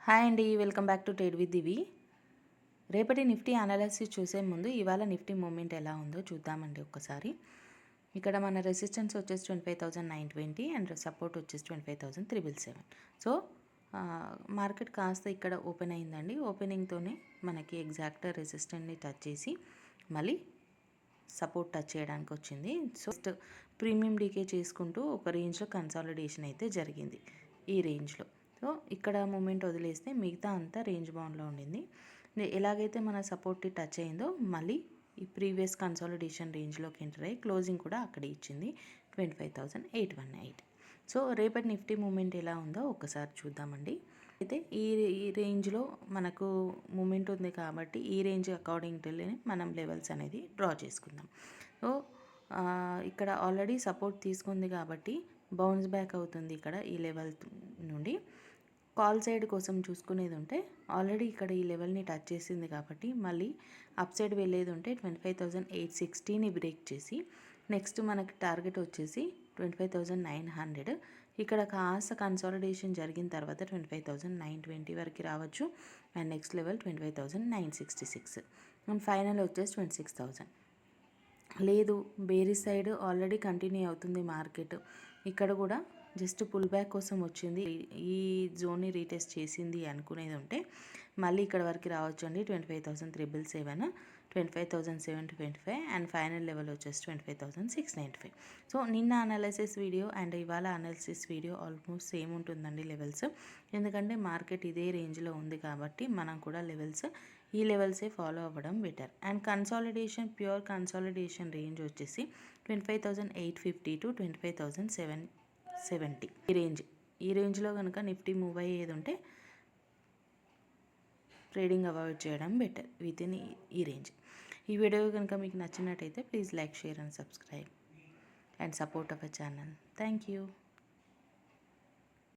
Hi అండి, welcome back to trade with Divi. రేపటి Nifty analysis చూసే ముందు ఇవాళ నిఫ్టీ మూమెంట్ ఎలా ఉందో చూద్దామండి ఒక్కసారి. ఇక్కడ మన రెసిస్టెన్స్ వచ్చేసి 25,920 అండ్ సపోర్ట్ వచ్చేసి 25,377. సో మార్కెట్ కాస్త ఇక్కడ ఓపెన్ అయిందండి. ఓపెనింగ్తోనే మనకి ఎగ్జాక్ట్ రెసిస్టెంట్ని టచ్ చేసి మళ్ళీ సపోర్ట్ టచ్ చేయడానికి వచ్చింది. సో ప్రీమియం డీకే చేసుకుంటూ ఒక రేంజ్లో కన్సాలిడేషన్ అయితే జరిగింది ఈ రేంజ్లో. సో ఇక్కడ మూమెంట్ వదిలేస్తే మిగతా అంతా రేంజ్ బౌండ్లో ఉండింది. ఎలాగైతే మన సపోర్ట్ని టచ్ అయిందో మళ్ళీ ఈ ప్రీవియస్ కన్సాలిడేషన్ రేంజ్లోకి ఎంటర్ అయ్యి క్లోజింగ్ కూడా అక్కడే ఇచ్చింది 25,818. సో రేపటి నిఫ్టీ మూమెంట్ ఎలా ఉందో ఒక్కసారి చూద్దామండి. అయితే ఈ రేంజ్లో మనకు మూమెంట్ ఉంది కాబట్టి ఈ రేంజ్ అకార్డింగ్ టు మనం లెవెల్స్ అనేది డ్రా చేసుకుందాం. సో ఇక్కడ ఆల్రెడీ సపోర్ట్ తీసుకుంది కాబట్టి బౌన్స్ బ్యాక్ అవుతుంది. ఇక్కడ ఈ లెవెల్ నుండి కాల్ సైడ్ కోసం చూసుకునేది ఉంటే ఆల్రెడీ ఇక్కడ ఈ లెవెల్ని టచ్ చేసింది కాబట్టి మళ్ళీ అప్ సైడ్ వెళ్ళేది ఉంటే 25,860ని బ్రేక్ చేసి నెక్స్ట్ మనకి టార్గెట్ వచ్చేసి 25,900. ఇక్కడ కాస్త కన్సాలిడేషన్ జరిగిన తర్వాత 25,920 వరకు రావచ్చు. And next level 25,966 and final వచ్చేసి 26,000. లేదు బేరీ సైడ్ ఆల్రెడీ కంటిన్యూ అవుతుంది మార్కెట్. ఇక్కడ కూడా జస్ట్ పుల్ బ్యాక్ కోసం వచ్చింది, ఈ జోన్ని రీటెస్ట్ చేసింది అనుకునేది ఉంటే మళ్ళీ ఇక్కడ వరకు రావచ్చు అండి. 25,377, 25,725 అండ్ ఫైనల్ లెవెల్ వచ్చేసి 25,695. సో నిన్న అనాలిసిస్ వీడియో అండ్ ఇవాళ అనాలిసిస్ వీడియో ఆల్మోస్ట్ సేమ్ ఉంటుందండి లెవెల్స్. ఎందుకంటే మార్కెట్ ఇదే రేంజ్లో ఉంది కాబట్టి మనం కూడా ఈ లెవెల్సే ఫాలో అవ్వడం better. And pure consolidation range వచ్చేసి 25,850 to 25,770 ఈ రేంజ్లో కనుక నిఫ్టీ మూవ్ అయ్యేది ఉంటే ట్రేడింగ్ అవాయిడ్ చేయడం బెటర్ విత్ ఇన్ ఈ రేంజ్. ఈ వీడియో కనుక మీకు నచ్చినట్టయితే please like, share and subscribe and support our channel. Thank you.